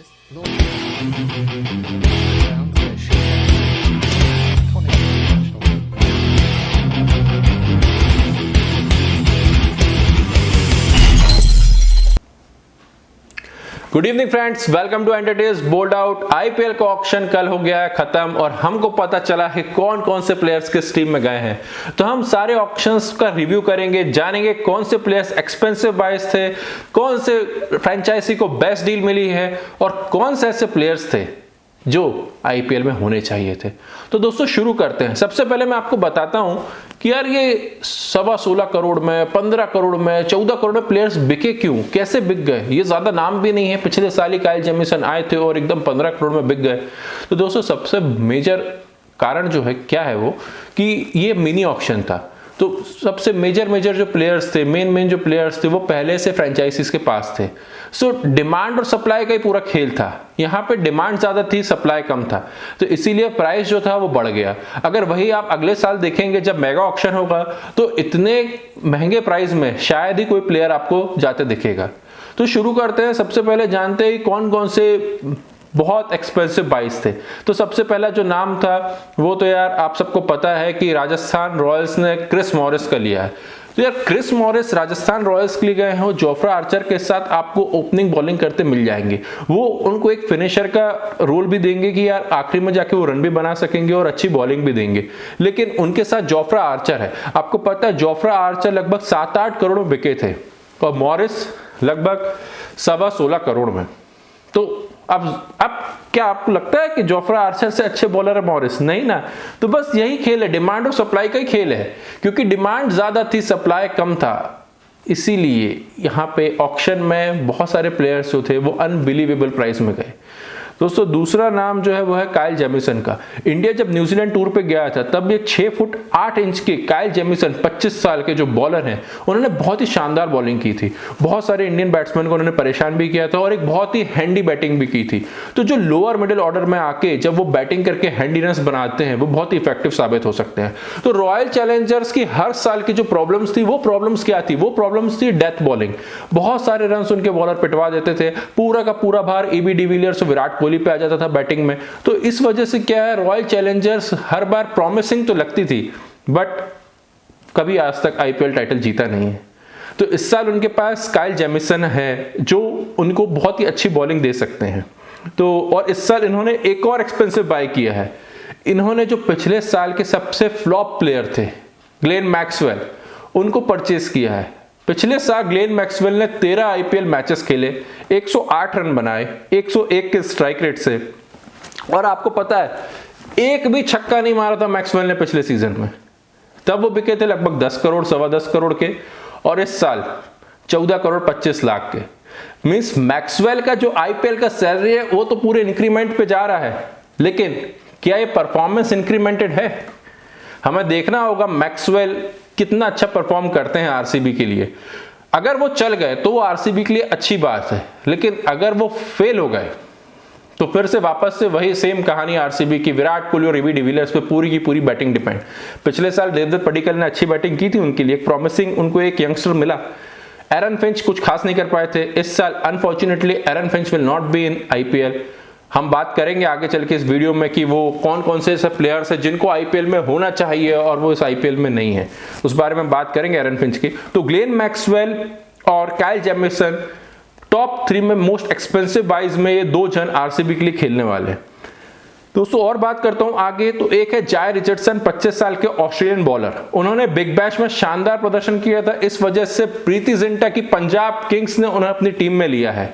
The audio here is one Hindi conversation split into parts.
ist good evening friends, welcome to entertains bowled out. IPL का ऑक्शन कल हो गया है खत्म और हमको पता चला है कौन कौन से प्लेयर्स किस टीम में गए हैं। तो हम सारे ऑक्शंस का रिव्यू करेंगे, जानेंगे कौन से प्लेयर्स एक्सपेंसिव बाइस थे, कौन से फ्रेंचाइजी को बेस्ट डील मिली है और कौन से ऐसे प्लेयर्स थे जो आईपीएल में होने चाहिए थे। तो दोस्तों शुरू करते हैं। सबसे पहले मैं आपको बताता हूं कि यार ये 16.25 करोड़ में, 15 करोड़ में, 14 करोड़ में प्लेयर्स बिके क्यों, कैसे बिक गए। ये ज्यादा नाम भी नहीं है, पिछले साल ही काइल जेमिसन आए थे और एकदम 15 करोड़ में बिक गए। तो दोस्तों सबसे मेजर कारण जो है क्या है वो कि ये मिनी ऑक्शन था। तो सबसे मेजर जो प्लेयर्स थे, मेन जो प्लेयर्स थे वो पहले से फ्रेंचाइजीज के पास थे। सो डिमांड और सप्लाई का ही पूरा खेल था। यहाँ पे डिमांड ज्यादा थी, सप्लाई कम था, तो इसीलिए प्राइस जो था वो बढ़ गया। अगर वही आप अगले साल देखेंगे जब मेगा ऑक्शन होगा तो इतने महंगे प्राइस में शायद ही कोई प्लेयर आपको जाते दिखेगा। तो शुरू करते हैं। सबसे पहले जानते हैं कौन कौन से बहुत एक्सपेंसिव बाइस थे। तो सबसे पहला जो नाम था वो तो यार आप सबको पता है कि राजस्थान रॉयल्स ने क्रिस मॉरिस का लिया है। तो यार क्रिस मॉरिस राजस्थान रॉयल्स के लिए गए हैं, जोफ्रा आर्चर के साथ आपको ओपनिंग बॉलिंग करते मिल जाएंगे। वो उनको एक फिनिशर का रोल भी देंगे कि यार आखिरी में जाके वो रन भी बना सकेंगे और अच्छी बॉलिंग भी देंगे। लेकिन उनके साथ जोफ्रा आर्चर है। आपको पता है जोफ्रा आर्चर लगभग 7-8 करोड़ में बिके थे और मॉरिस लगभग 16.25 करोड़ में। तो अब क्या आपको लगता है कि जोफ्रा आर्चर से अच्छे बॉलर है मॉरिस? नहीं ना। तो बस यही खेल है, डिमांड और सप्लाई का ही खेल है। क्योंकि डिमांड ज्यादा थी, सप्लाई कम था, इसीलिए यहाँ पे ऑक्शन में बहुत सारे प्लेयर्स जो थे वो अनबिलीवेबल प्राइस में गए। दोस्तों दूसरा नाम जो है वो है काइल जेमिसन का। इंडिया जब न्यूजीलैंड टूर पे गया था तब ये 6 फुट 8 इंच के काइल जेमिसन 25 साल के जो बॉलर हैं उन्होंने बहुत ही शानदार बॉलिंग की थी। बहुत सारे इंडियन बैट्समैन को उन्होंने परेशान भी किया था और एक बहुत ही हैंडी बैटिंग भी की थी। तो जो लोअर मिडिल ऑर्डर में आके जब वो बैटिंग करके हैंडी रन्स बनाते हैं वो बहुत ही इफेक्टिव साबित हो सकते हैं। तो रॉयल चैलेंजर्स की हर साल की जो प्रॉब्लम्स थी वो प्रॉब्लम्स क्या थी? वो प्रॉब्लम्स थी डेथ बॉलिंग। बहुत सारे रन उनके बॉलर पिटवा देते थे, पूरा का पूरा भार एबी डिविलियर्स और विराट कोहली पे आ जाता था बैटिंग में। तो इस वजह से क्या है, रॉयल चैलेंजर्स हर बार प्रॉमिसिंग तो लगती थी बट कभी आज तक आईपीएल टाइटल जीता नहीं है। तो इस साल उनके पास काइल जेमिसन है जो उनको बहुत ही अच्छी बॉलिंग दे सकते हैं। तो और इस साल इन्होंने एक और एक्सपेंसिव बाय किया है। इन्होंने जो पिछले साल के सबसे फ्लॉप प्लेयर थे ग्लेन मैक्सवेल, उनको परचेज किया है। पिछले साल ग्लेन मैक्सवेल ने 13 आईपीएल मैचेस खेले, 108 रन बनाए 101 के स्ट्राइक रेट से, और आपको पता है एक भी छक्का नहीं मारा था मैक्सवेल ने पिछले सीजन में। तब वो बिके थे लगभग 10 करोड़ 10.25 करोड़ के, और इस साल 14 करोड़ 25 लाख के। मींस मैक्सवेल का जो आईपीएल का सैलरी है वो तो पूरे इंक्रीमेंट पे जा रहा है, लेकिन क्या ये परफॉर्मेंस इंक्रीमेंटेड है? हमें देखना होगा मैक्सवेल कितना अच्छा परफॉर्म करते हैं आरसीबी के लिए। अगर वो चल गए तो वो आरसीबी के लिए अच्छी बात है, लेकिन अगर वो फेल हो गए तो फिर से वापस से वही सेम कहानी आरसीबी की। विराट कोहली और एबी डिविलियर्स पे पूरी की पूरी बैटिंग डिपेंड। पिछले साल देवदत्त पडिक्कल ने अच्छी बैटिंग की थी, उनके लिए एक प्रॉमिसिंग उनको एक यंगस्टर मिला। एरन फिंच कुछ खास नहीं कर पाए थे। इस साल unfortunately Aaron Finch will not be in IPL. हम बात करेंगे आगे चल के इस वीडियो में कि वो कौन कौन से ऐसे प्लेयर्स हैं जिनको आईपीएल में होना चाहिए और वो इस आईपीएल में नहीं है, उस बारे में बात करेंगे एरन फिंच की। तो ग्लेन मैक्सवेल और काइल जेमिसन टॉप 3 में मोस्ट एक्सपेंसिव बाइज में ये 2 जन आरसीबी के लिए खेलने वाले हैं। दोस्तों और बात करता हूं आगे। तो एक है जाय रिचर्डसन, 25 साल के ऑस्ट्रेलियन बॉलर। उन्होंने बिग बैश में शानदार प्रदर्शन किया था, इस वजह से प्रीति जिंटा की पंजाब किंग्स ने उन्हें अपनी टीम में लिया है।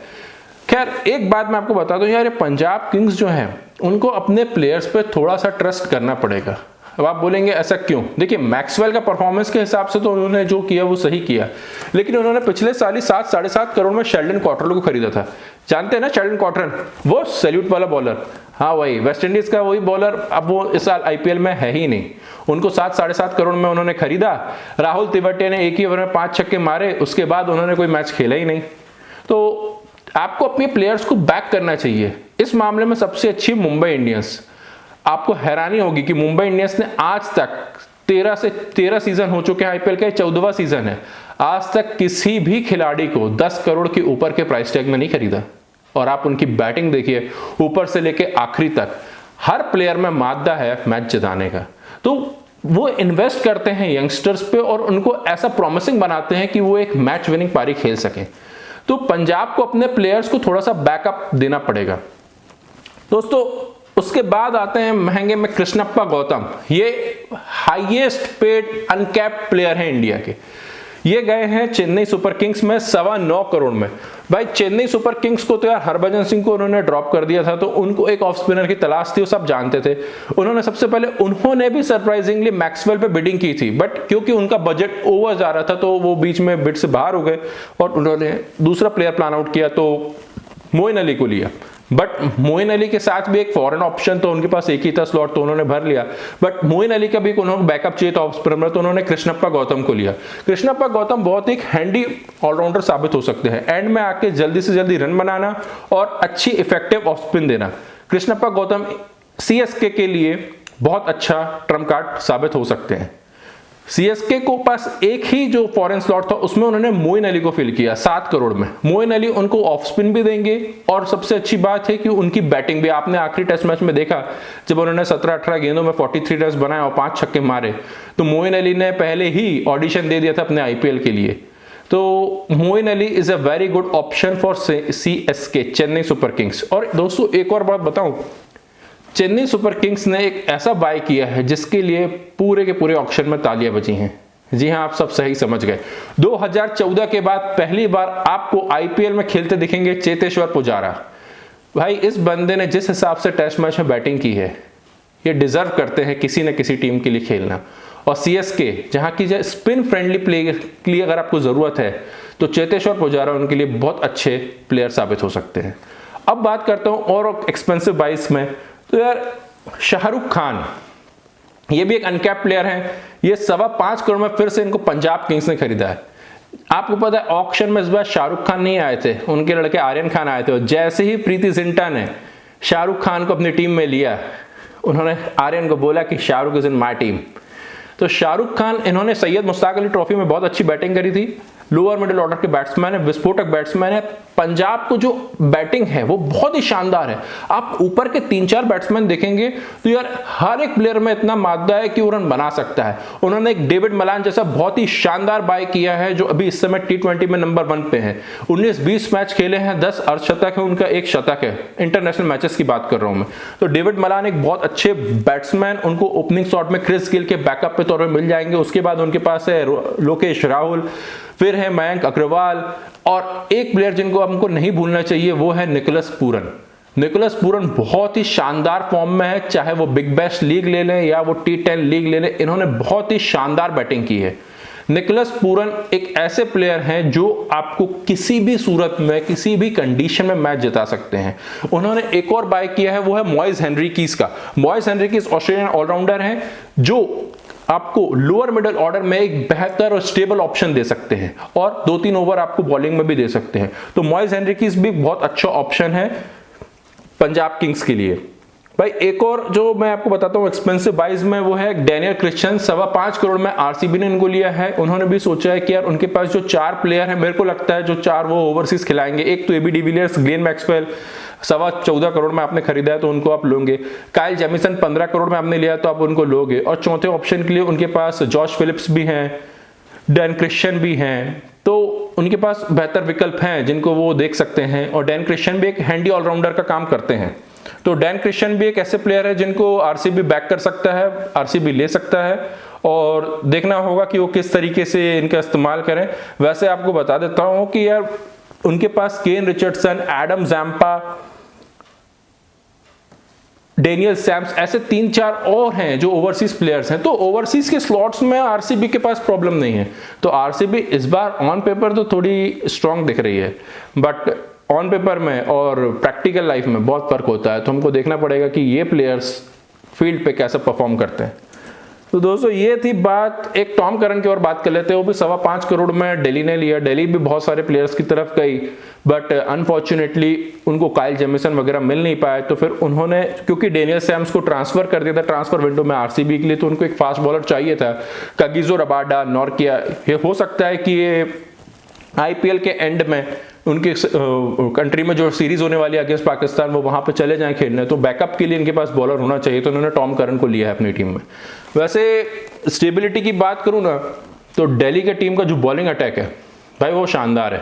खैर एक बात मैं आपको बता दूं यार, ये पंजाब किंग्स जो हैं उनको अपने प्लेयर्स पे थोड़ा सा ट्रस्ट करना पड़ेगा। अब आप बोलेंगे ऐसा क्यों? देखिए मैक्सवेल का परफॉर्मेंस के हिसाब से तो उन्होंने जो किया वो सही किया, लेकिन उन्होंने पिछले साल ही 7-7.5 करोड़ में शेल्डन कॉटरल को खरीदा था। जानते हैं ना शेल्डन कॉटरल, वो सैल्यूट वाला बॉलर, हाँ वही वेस्ट इंडीज का वही बॉलर। अब वो इस साल आईपीएल में है ही नहीं। उनको 7-7.5 करोड़ में उन्होंने खरीदा। राहुल तिवटिया ने एक ही ओवर में 5 छक्के मारे, उसके बाद उन्होंने कोई मैच खेला ही नहीं। तो आपको अपने प्लेयर्स को बैक करना चाहिए। इस मामले में सबसे अच्छी मुंबई इंडियंस। आपको हैरानी होगी कि मुंबई इंडियंस ने आज तक 13 सीजन हो चुके हैं आईपीएल का, 14वां सीजन है, आज तक किसी भी खिलाड़ी को 10 करोड़ के ऊपर के प्राइस टैग में नहीं खरीदा। और आप उनकी बैटिंग देखिए, ऊपर से लेके आखिरी तक हर प्लेयर में मादा है मैच जिताने का। तो वो इन्वेस्ट करते हैं यंगस्टर्स पे और उनको ऐसा प्रॉमिसिंग बनाते हैं कि वो एक मैच विनिंग पारी खेल सकें। तो पंजाब को अपने प्लेयर्स को थोड़ा सा बैकअप देना पड़ेगा दोस्तों। उसके बाद आते हैं महंगे में कृष्णप्पा गौतम। ये हाईएस्ट पेड अनकैप्ड प्लेयर है इंडिया के। ये गए हैं चेन्नई सुपर किंग्स में 9.25 करोड़ में। भाई चेन्नई सुपर किंग्स को तो यार हरभजन सिंह को उन्होंने ड्रॉप कर दिया था, तो उनको एक ऑफ स्पिनर की तलाश थी, वो सब जानते थे। उन्होंने सबसे पहले उन्होंने भी सरप्राइजिंगली मैक्सवेल पे बिडिंग की थी, बट क्योंकि उनका बजट ओवर जा रहा था तो वो बीच में बिड से बाहर हो गए और उन्होंने दूसरा प्लेयर प्लान आउट किया, तो मोइन अली को लिया। बट मोइन अली के साथ भी एक फॉरेन ऑप्शन, तो उनके पास एक ही था स्लॉट, तो उन्होंने भर लिया। बट मोइन अली का भी उन्होंने बैकअप चाहिए था ऑफ स्पिनर, तो उन्होंने कृष्णप्पा गौतम को लिया। कृष्णप्पा गौतम बहुत एक हैंडी ऑलराउंडर साबित हो सकते हैं, एंड में आके जल्दी से जल्दी रन बनाना और अच्छी इफेक्टिव ऑफ स्पिन देना। कृष्णप्पा गौतम सीएसके के लिए बहुत अच्छा ट्रम्प कार्ड साबित हो सकते हैं। सीएसके को पास एक ही जो फॉरेन स्लॉट था उसमें उन्होंने मोइन अली को फिल किया 7 करोड़ में। मोइन अली उनको ऑफ स्पिन भी देंगे और सबसे अच्छी बात है कि उनकी बैटिंग भी, आपने आखिरी टेस्ट मैच में देखा जब उन्होंने 17-18 गेंदों में 43 रन बनाए और 5 छक्के मारे, तो मोइन अली ने पहले ही ऑडिशन दे दिया था अपने आईपीएल के लिए। तो Moeen Ali is a very good option for CSK, Chennai super kings. और दोस्तों एक और बात बताऊं, चेन्नई सुपर किंग्स ने एक ऐसा बाय किया है जिसके लिए पूरे के पूरे ऑक्शन में तालियां बजी हैं। जी हां, आप सब सही समझ गए। 2014 के बाद पहली बार आपको आईपीएल में खेलते दिखेंगे चेतेश्वर पुजारा। भाई इस बंदे ने जिस हिसाब से टेस्ट मैच में बैटिंग की है, ये डिजर्व करते हैं किसी न किसी टीम के लिए खेलना। और सीएसके जहां की स्पिन फ्रेंडली प्ले के लिए अगर आपको जरूरत है तो चेतेश्वर पुजारा उनके लिए बहुत अच्छे प्लेयर साबित हो सकते हैं। अब बात करता हूं और एक्सपेंसिव बाइस में, तो यार शाहरुख खान, ये भी एक अनकैप्ड प्लेयर है। ये 5.25 करोड़ में फिर से इनको पंजाब किंग्स ने खरीदा है। आपको पता है ऑक्शन में इस बार शाहरुख खान नहीं आए थे, उनके लड़के आर्यन खान आए थे। और जैसे ही प्रीति जिंटा ने शाहरुख खान को अपनी टीम में लिया, उन्होंने आर्यन को बोला कि Shahrukh is in my team. तो शाहरुख खान, इन्होंने सैयद मुश्ताक अली ट्रॉफी में बहुत अच्छी बैटिंग करी थी, लोअर मिडिल ऑर्डर के बैट्समैन है, विस्फोटक बैट्समैन है। पंजाब को जो बैटिंग है वो बहुत ही शानदार है। आप ऊपर के 3-4 बैट्समैन देखेंगे तो यार हर एक प्लेयर में इतना मादा है कि वो रन बना सकता है। उन्होंने एक डेविड मलान जैसा बहुत ही शानदार बाय किया है, जो अभी इस समय T20 में नंबर 1 पे है। 19-20 मैच खेले हैं, 10 अर्धशतक है उनका, 1 शतक है। इंटरनेशनल मैचेस की बात कर रहा हूं मैं। तो डेविड मलान एक बहुत अच्छे बैट्समैन, उनको ओपनिंग स्लॉट में क्रिस गेल के बैकअप पे तौर पर मिल जाएंगे। उसके बाद उनके पास है लोकेश राहुल, फिर है मयंक अग्रवाल, और एक प्लेयर जिनको हमको नहीं भूलना चाहिए वो है निकोलस पूरन। निकोलस पूरन बहुत ही शानदार फॉर्म में है, चाहे वो बिग बैश लीग ले लें या वो T10 लीग ले लें, इन्होंने बहुत ही शानदार बैटिंग की है। निकोलस पूरन एक ऐसे प्लेयर हैं जो आपको किसी भी सूरत में, किसी भी कंडीशन में मैच जिता सकते हैं। उन्होंने एक और बाय किया है, वो है मॉइस हेनरिकीस का। मॉइस हेनरिकीस ऑस्ट्रेलियन ऑलराउंडर हैं जो आपको लोअर मिडिल ऑर्डर में एक बेहतर और स्टेबल ऑप्शन दे सकते हैं और 2-3 ओवर आपको बॉलिंग में भी दे सकते हैं। तो मॉइस हेनरिकीस भी बहुत अच्छा ऑप्शन है पंजाब किंग्स के लिए। भाई एक और जो मैं आपको बताता हूं एक्सपेंसिव बाइज में, वो है डैनियल क्रिश्चियन। 5.25 करोड़ में आरसीबी ने इनको लिया है। उन्होंने भी सोचा है कि यार उनके पास जो 4 प्लेयर है, मेरे को लगता है जो 4 वो ओवरसीज खिलाएंगे। एक तो AB de Villiers, Glenn Maxwell 14.25 crore में आपने खरीदा है तो उनको आप लोगे। काइल जेमिसन 15 करोड़ में आपने लिया तो आप उनको लोगे। और चौथे ऑप्शन के लिए उनके पास जॉश फिलिप्स भी हैं, डैन क्रिश्चियन भी हैं, तो उनके पास बेहतर विकल्प हैं जिनको वो देख सकते हैं। और डैन क्रिश्चियन भी एक हैंडी ऑलराउंडर का काम करते हैं। तो डैन क्रिश्चियन भी एक ऐसे प्लेयर है जिनको आरसीबी बैक कर सकता है, आरसीबी ले सकता है, और देखना होगा कि वो किस तरीके से इनका इस्तेमाल करें। वैसे आपको बता देता हूं कि यार उनके पास Kane Richardson, Adam Zampa, Daniel Sams, ऐसे 3-4 और हैं जो ओवरसीज प्लेयर्स हैं। तो ओवरसीज के स्लॉट्स में आरसीबी के पास प्रॉब्लम नहीं है। तो आरसीबी इस बार ऑन पेपर तो थोड़ी स्ट्रांग दिख रही है, बट ऑन पेपर में और प्रैक्टिकल लाइफ में बहुत फर्क होता है। तो हमको देखना पड़ेगा कि ये प्लेयर्स फील्ड पे कैसे परफॉर्म करते हैं। तो दोस्तों ये थी बात। एक टॉम करन की और बात कर लेते हैं। वो भी 5.25 करोड़ में दिल्ली ने लिया। दिल्ली भी बहुत सारे प्लेयर्स की तरफ गई, बट अनफॉर्चुनेटली उनको काइल जेमिसन वगैरह मिल नहीं पाए। तो फिर उन्होंने, क्योंकि डेनियल सैम्स को ट्रांसफर कर दिया था ट्रांसफर विंडो में आरसीबी के लिए, तो उनको एक फास्ट बॉलर चाहिए था। कागिजो रबाडा, नॉर्किया, ये हो सकता है कि ये आईपीएल के एंड में उनके कंट्री में जो सीरीज होने वाली है अगेंस्ट पाकिस्तान, वो वहां पे चले जाएं खेलने, तो बैकअप के लिए इनके पास बॉलर होना चाहिए, तो उन्होंने टॉम करन को लिया है अपनी टीम में। वैसे स्टेबिलिटी की बात करूं ना, तो दिल्ली के टीम का जो बॉलिंग अटैक है भाई वो शानदार है।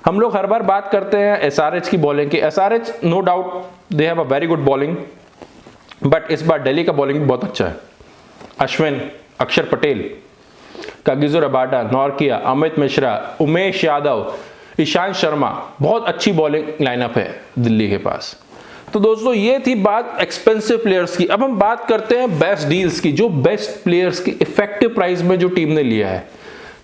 हम लोग हर बार बात करते हैं एसआरएच की बॉलिंग की। SRH no doubt they have a very good bowling, but इस बार दिल्ली का बॉलिंग भी बहुत अच्छा है। अश्विन, अक्षर पटेल, कागिजो रबाडा, नॉर्किया, अमित मिश्रा, उमेश यादव, ईशांत शर्मा, बहुत अच्छी बॉलिंग लाइनअप है दिल्ली के पास। तो दोस्तों ये थी बात एक्सपेंसिव प्लेयर्स की। अब हम बात करते हैं बेस्ट डील्स की, जो बेस्ट प्लेयर्स की इफेक्टिव प्राइस में जो टीम ने लिया है।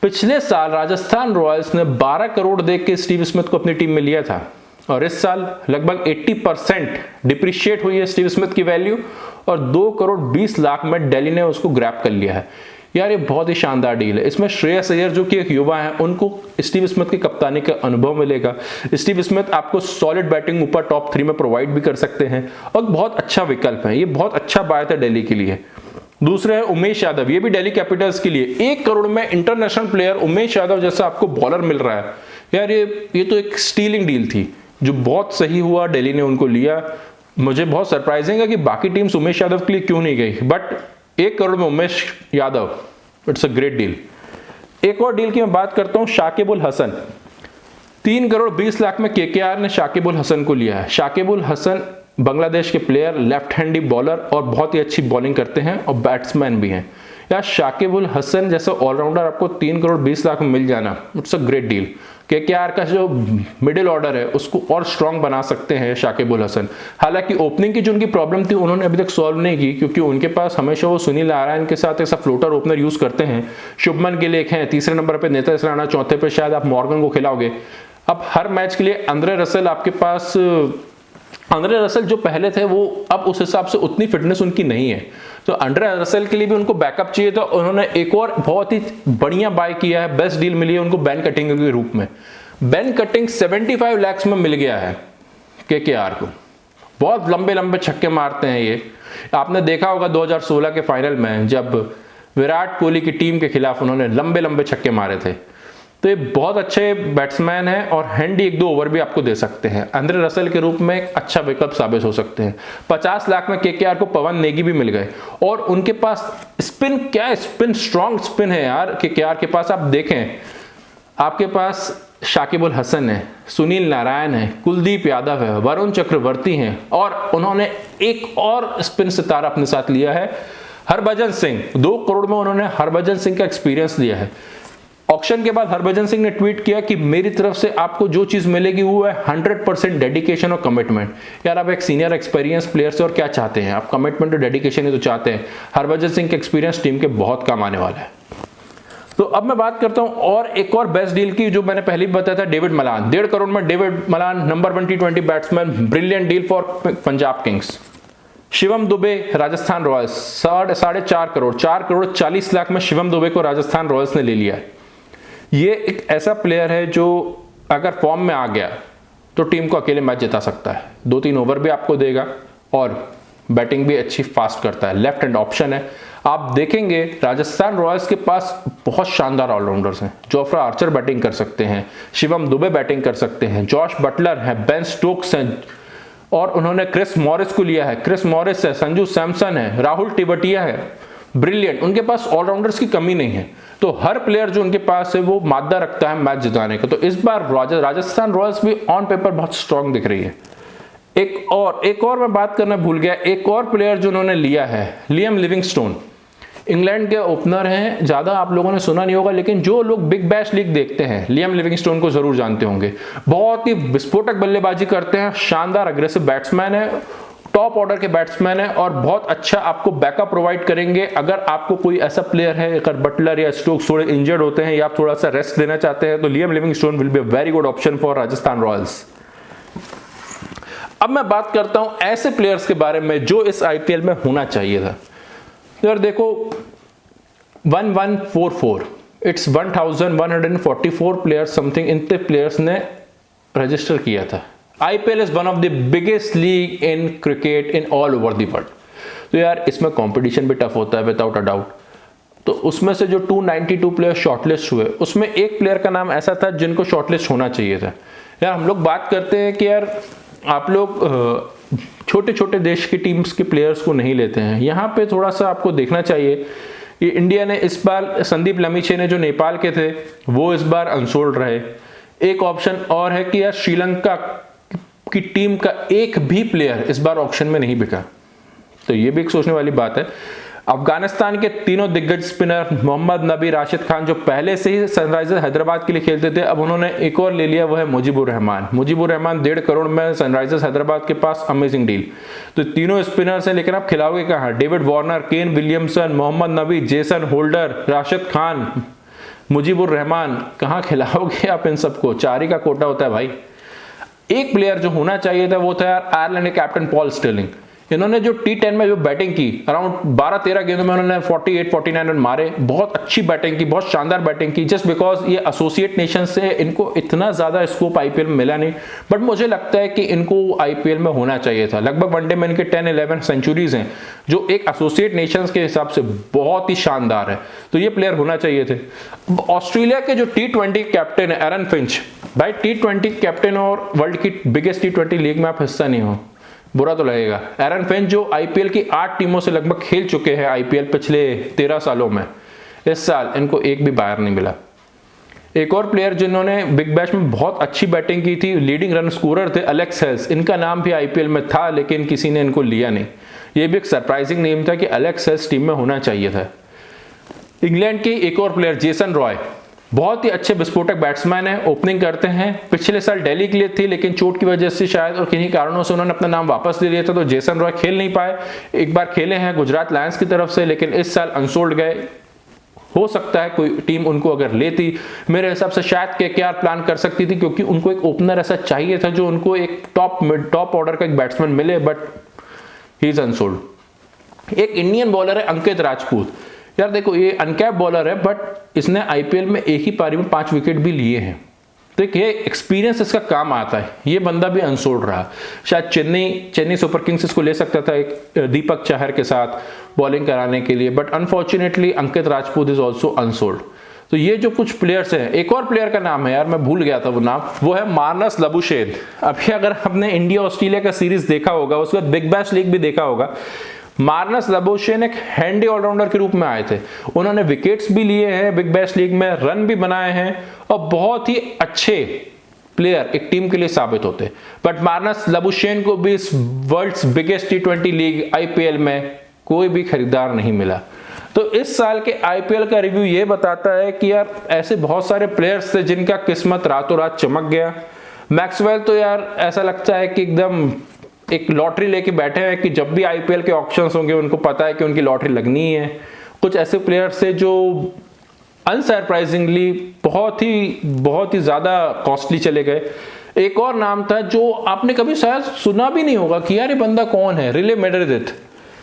पिछले साल राजस्थान रॉयल्स ने 12 करोड़ दे के स्टीव स्मिथ को अपनी टीम में लिया था, और इस साल लगभग 80% डिप्रिशिएट हुई है स्टीव स्मिथ की वैल्यू, और 2 करोड़ 20 लाख में दिल्ली ने उसको ग्रैब कर लिया है। यार ये बहुत ही शानदार डील है। इसमें श्रेयस अय्यर जो कि एक युवा है, उनको स्टीव स्मिथ की कप्तानी का अनुभव मिलेगा। स्टीव स्मिथ आपको सॉलिड बैटिंग ऊपर टॉप 3 में प्रोवाइड भी कर सकते हैं, और बहुत अच्छा विकल्प है। ये बहुत अच्छा बाय था दिल्ली के लिए। दूसरे है उमेश यादव, ये भी दिल्ली कैपिटल्स के लिए 1 करोड़ में इंटरनेशनल प्लेयर उमेश यादव जैसा आपको बॉलर मिल रहा है। यार ये तो एक स्टीलिंग डील थी जो बहुत सही हुआ, दिल्ली ने उनको लिया। मुझे बहुत सरप्राइजिंग है कि बाकी टीम्स उमेश यादव के लिए क्यों नहीं गई, बट 1 करोड़ में Umesh Yadav, it's a great deal. एक और डील की मैं बात करता हूं, शाकिब उल हसन। 3 करोड़ 20 लाख में केकेआर ने शाकिब उल हसन को लिया है। शाकिब उल हसन बांग्लादेश के प्लेयर, लेफ्ट हैंडी बॉलर, और बहुत ही अच्छी बॉलिंग करते हैं और बैट्समैन भी हैं। यार शाकिब उल हसन जैसे ऑलराउंडर आपको 3 करोड़ 20 लाख में मिल जाना, it's a great deal. KKR का जो मिडिल ऑर्डर है उसको और स्ट्रांग बना सकते हैं शाकिब उल हसन। हालांकि ओपनिंग की जो उनकी प्रॉब्लम थी उन्होंने अभी तक सॉल्व नहीं की, क्योंकि उनके पास हमेशा वो सुनील नारायण के साथ ऐसा फ्लोटर ओपनर यूज करते हैं। शुभमन गिल एक हैं, तीसरे नंबर पे नेतर्स राणा, चौथे पे शायद आप मॉर्गन को खिलाओगे। अब हर मैच के लिए आंद्रे रसेल आपके पास, आंद्रे रसेल जो पहले थे वो अब उस हिसाब से उतनी फिटनेस उनकी नहीं है, तो आंद्रे रसेल के लिए भी उनको बैकअप चाहिए था। उन्होंने एक और बहुत ही बढ़िया बाय किया है, बेस्ट डील मिली है उनको बेन कटिंग के रूप में। बेन कटिंग 75 लाख में मिल गया है केकेआर को। बहुत लंबे लंबे छक्के मारते हैं ये। आपने देखा होगा 2016 के फाइनल में जब विराट कोहली की टीम के खिलाफ उन्होंने लंबे लंबे छक्के मारे थे। तो ये बहुत अच्छे बैट्समैन हैं और हैंडी 1-2 ओवर भी आपको दे सकते हैं। आंद्रे रसेल के रूप में एक अच्छा विकल्प साबित हो सकते हैं। 50 लाख में केकेआर को पवन नेगी भी मिल गए, और उनके पास स्पिन, क्या स्पिन, स्ट्रॉन्ग स्पिन है यार केकेआर के पास। आप देखें, आपके पास शाकिब उल हसन है, सुनील नारायण है, कुलदीप यादव है, वरुण चक्रवर्ती हैं, और उन्होंने एक और स्पिन सितारा अपने साथ लिया है, हरभजन सिंह। 2 करोड़ में उन्होंने हरभजन सिंह का एक्सपीरियंस लिया है। ऑक्शन के बाद हरभजन सिंह ने ट्वीट किया कि मेरी तरफ से आपको जो चीज मिलेगी वो है 100% डेडिकेशन और कमिटमेंट। यार आप एक सीनियर एक्सपीरियंस प्लेयर से और क्या चाहते हैं, आप कमिटमेंट और डेडिकेशन ही तो चाहते हैं। हरभजन सिंह का एक्सपीरियंस टीम के बहुत काम आने वाला है। तो अब मैं बात करता हूं और एक और बेस्ट डील की, जो मैंने पहले भी बताया था, डेविड मलान। 1.5 करोड़ में David Malan, number 1 T20 batsman, brilliant deal for Punjab Kings. Shivam Dubey, Rajasthan Royals, 4.5 crore, 4 crore 40 lakh में शिवम दुबे को राजस्थान रॉयल्स ने ले लिया है। ये एक ऐसा प्लेयर है जो अगर फॉर्म में आ गया तो टीम को अकेले मैच जिता सकता है। 2-3 ओवर भी आपको देगा और बैटिंग भी अच्छी फास्ट करता है। लेफ्ट हैंड ऑप्शन है। आप देखेंगे राजस्थान रॉयल्स के पास बहुत शानदार ऑलराउंडर्स हैं। जोफ्रा आर्चर बैटिंग कर सकते हैं, शिवम दुबे बैटिंग कर सकते हैं, जॉश बटलर है, बेन स्टोक्स हैं, और उन्होंने क्रिस मॉरिस को लिया है। क्रिस मॉरिस है, संजू सैमसन है, राहुल टिबटिया है, ब्रिलियंट। उनके पास ऑलराउंडर्स की कमी नहीं है। तो हर प्लेयर जो उनके पास है वो मादा रखता है मैच जिताने का। तो इस बार राजस्थान रॉयल्स भी ऑन पेपर बहुत स्ट्रांग दिख रही है। एक और मैं बात करना भूल गया, एक और प्लेयर जो उन्होंने लिया है, लियम लिविंगस्टोन। इंग्लैंड के ओपनर हैं, ज्यादा आप लोगों ने सुना नहीं होगा, लेकिन जो लोग बिग बैश लीग देखते हैं लियम लिविंगस्टोन को जरूर जानते होंगे। बहुत ही विस्फोटक बल्लेबाजी करते हैं, शानदार अग्रेसिव बैट्समैन है, टॉप ऑर्डर के बैट्समैन है, और बहुत अच्छा आपको बैकअप प्रोवाइड करेंगे। अगर आपको कोई ऐसा प्लेयर है, अगर बटलर या स्टोक्स थोड़े इंजर्ड होते हैं या आप थोड़ा सा रेस्ट देना चाहते हैं, तो Liam Livingstone will be a very good option for Rajasthan Royals. अब मैं बात करता हूं ऐसे प्लेयर्स के बारे में जो इस आईपीएल में होना चाहिए था। यार देखो 1144, इट्स 1144 प्लेयर्स समथिंग, इतने प्लेयर्स ने रजिस्टर किया था। IPL is one of the biggest league in cricket in all over the world. तो यार इसमें कंपटीशन भी टफ होता है विदाउट अ डाउट। तो उसमें से जो 292 प्लेयर शॉर्टलिस्ट हुए, उसमें एक प्लेयर का नाम ऐसा था जिनको शॉर्टलिस्ट होना चाहिए था, यार हम लोग बात करते हैं कि यार आप लोग छोटे छोटे देश की टीम्स के प्लेयर्स को नहीं लेते हैं। यहाँ पे थोड़ा सा आपको देखना चाहिए कि इंडिया ने इस बार संदीप लमीछे ने जो नेपाल के थे वो इस बार अनसोल्ड रहे। एक ऑप्शन और है कि यार श्रीलंका की टीम का एक भी प्लेयर इस बार ऑक्शन में नहीं बिका, तो ये भी एक सोचने वाली बात है। अफगानिस्तान के तीनों दिग्गज स्पिनर मोहम्मद नबी, राशिद खान जो पहले से ही सनराइजर्स हैदराबाद के लिए खेलते थे, अब उन्होंने एक और ले लिया, वो है मुजीबुर रहमान। मुजीबुर रहमान 1.5 करोड़ में सनराइजर्स हैदराबाद के पास, अमेजिंग डील। तो तीनों स्पिनर्स हैं, लेकिन आप खिलाओगे कहाँ? David Warner, Kane Williamson, Mohammad Nabi, Jason Holder, Rashid Khan, Mujibur Rahman, कहाँ खिलाओगे आप इन सबको? 4 ही का कोटा होता है भाई। एक प्लेयर जो होना चाहिए था वो था यार आयरलैंड के कैप्टन पॉल स्टिलिंग। इन्होंने जो T10 में जो बैटिंग की, अराउंड 12-13 गेंदों में उन्होंने 48-49 रन मारे, बहुत अच्छी बैटिंग की, बहुत शानदार बैटिंग की। जस्ट बिकॉज ये एसोसिएट नेशन से इनको इतना ज्यादा स्कोप आईपीएल में मिला नहीं, बट मुझे लगता है कि इनको आईपीएल में होना चाहिए था। लगभग वनडे में इनके 10-11 सेंचुरीज हैं, जो एक एसोसिएट नेशंस के हिसाब से बहुत ही शानदार है, तो ये प्लेयर होना चाहिए थे। ऑस्ट्रेलिया के जो T20 कैप्टन है एरन फिंच, भाई T20 कैप्टन और वर्ल्ड की बिगेस्ट T20 लीग में आप हिस्सा नहीं हो, बुरा तो लगेगा। एरन फिंच जो आईपीएल की 8 टीमों से लगभग खेल चुके हैं आईपीएल पिछले 13 सालों में, इस साल इनको एक भी बायर नहीं मिला। एक और प्लेयर जिन्होंने बिग बैश में बहुत अच्छी बैटिंग की थी, लीडिंग रन स्कोरर थे, एलेक्स हेल्स। इनका नाम भी आईपीएल में था लेकिन किसी ने इनको लिया नहीं। ये भी एक सरप्राइजिंग नेम था कि एलेक्स हेल्स टीम में होना चाहिए था। इंग्लैंड के एक और प्लेयर जेसन रॉय, बहुत ही अच्छे विस्फोटक बैट्समैन है, ओपनिंग करते हैं। पिछले साल दिल्ली के लिए थी लेकिन चोट की वजह से शायद और किन्हीं कारणों से उन्होंने अपना नाम वापस ले लिया था, तो जेसन रॉय खेल नहीं पाए। एक बार खेले हैं गुजरात लायंस की तरफ से, लेकिन इस साल अनसोल्ड गए। हो सकता है कोई टीम उनको अगर लेती, मेरे हिसाब से शायद केकेआर प्लान कर सकती थी, क्योंकि उनको एक ओपनर ऐसा चाहिए था जो उनको एक टॉप ऑर्डर का एक बैट्समैन मिले, बट ही इज अनसोल्ड। एक इंडियन बॉलर है अंकित राजपूत। यार देखो, ये अनकैप बॉलर है, बट इसने आईपीएल में एक ही पारी में 5 विकेट भी लिए हैं, तो ये एक्सपीरियंस इसका काम आता है। ये बंदा भी अनसोल्ड रहा। शायद चेन्नई सुपर किंग्स इसको ले सकता था एक दीपक चाहर के साथ बॉलिंग कराने के लिए, but unfortunately Ankit Rajput is also unsold. तो ये जो कुछ प्लेयर्स हैं, एक और प्लेयर का नाम है यार, मैं भूल गया था वो नाम, वो है मार्नस लबुशेन। अभी अगर आपने इंडिया ऑस्ट्रेलिया का सीरीज देखा होगा, उसके बाद बिग बैश लीग भी देखा होगा, मार्नस लबुशेन एक हैंडी ऑलराउंडर के रूप में आए थे। उन्होंने विकेट्स भी लिए हैं बिग बैश लीग में, रन भी बनाए हैं, और बहुत ही अच्छे प्लेयर एक टीम के लिए साबित होते। बट मार्नस लबुशेन को भी इस world's biggest T20 league IPL में कोई भी खरीदार नहीं मिला। तो इस साल के आईपीएल का रिव्यू ये बताता है कि यार ऐसे बहुत सारे प्लेयर्स थे जिनका किस्मत रातों रात चमक गया। मैक्सवेल तो यार ऐसा लगता है कि एकदम एक लॉटरी लेके बैठे हैं कि जब भी आईपीएल के ऑक्शंस होंगे उनको पता है कि उनकी लॉटरी लगनी है। कुछ ऐसे प्लेयर्स थे जो अनसरप्राइजिंगली बहुत ही ज्यादा कॉस्टली चले गए। एक और नाम था जो आपने कभी शायद सुना भी नहीं होगा कि यार ये बंदा कौन है,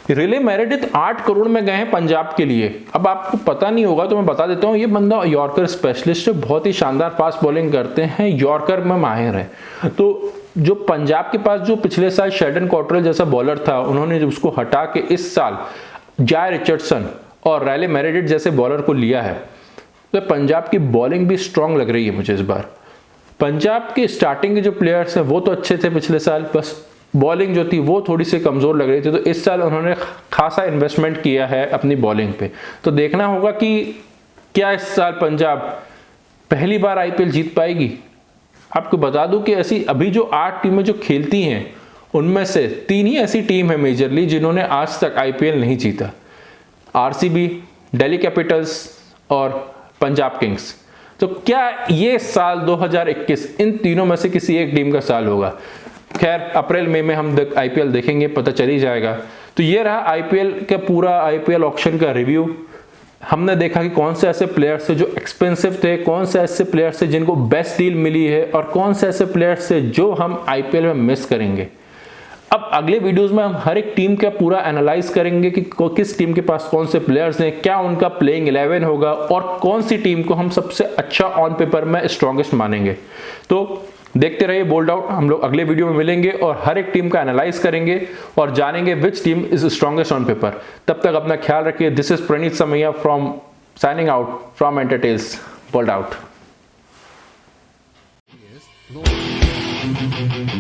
रिले मेरेडिथ 8 करोड़ में गए हैं पंजाब के लिए। अब आपको पता नहीं होगा तो मैं बता देता हूँ, ये बंदा यॉर्कर स्पेशलिस्ट है, बहुत ही शानदार फास्ट बॉलिंग करते हैं, यॉर्कर में माहिर है। तो जो पंजाब के पास जो पिछले साल शेल्डन कॉटरेल जैसा बॉलर था, उन्होंने जब उसको हटा के इस साल जाय रिचर्डसन और रैले मेरेडिथ जैसे बॉलर को लिया है, तो पंजाब की बॉलिंग भी स्ट्रांग लग रही है मुझे इस बार। पंजाब के स्टार्टिंग के जो प्लेयर्स हैं वो तो अच्छे थे पिछले साल, बस बॉलिंग जो थी वो थोड़ी सी कमजोर लग रही थी। तो इस साल उन्होंने खासा इन्वेस्टमेंट किया है अपनी बॉलिंग पे। तो देखना होगा कि क्या इस साल पंजाब पहली बार आईपीएल जीत पाएगी। आपको बता दूं कि ऐसी अभी जो 8 टीमें जो खेलती हैं उनमें से 3 ही ऐसी टीम है मेजरली जिन्होंने आज तक आईपीएल नहीं जीता, आरसीबी, दिल्ली कैपिटल्स और पंजाब किंग्स। तो क्या ये साल 2021 इन तीनों में से किसी एक टीम का साल होगा? खैर अप्रैल मई में हम आईपीएल देखेंगे, पता चल ही जाएगा। तो ये रहा आईपीएल का पूरा आईपीएल ऑक्शन का रिव्यू। हमने देखा कि कौन से ऐसे प्लेयर्स थे जो एक्सपेंसिव थे, कौन से ऐसे प्लेयर्स थे जिनको बेस्ट डील मिली है, और कौन से ऐसे प्लेयर्स थे जो हम आईपीएल में मिस करेंगे। अब अगले वीडियोस में हम हर एक टीम का पूरा एनालाइज करेंगे कि किस टीम के पास कौन से प्लेयर्स हैं, क्या उनका प्लेइंग 11 होगा, और कौन सी टीम को हम सबसे अच्छा ऑन पेपर में स्ट्रॉन्गेस्ट मानेंगे। तो देखते रहिए बोल्ड आउट। हम लोग अगले वीडियो में मिलेंगे और हर एक टीम का एनालाइज करेंगे और जानेंगे which team is strongest on paper. तब तक अपना ख्याल रखिए। This is Praneet Samaiah from signing out from Entertales bowled out. हैं।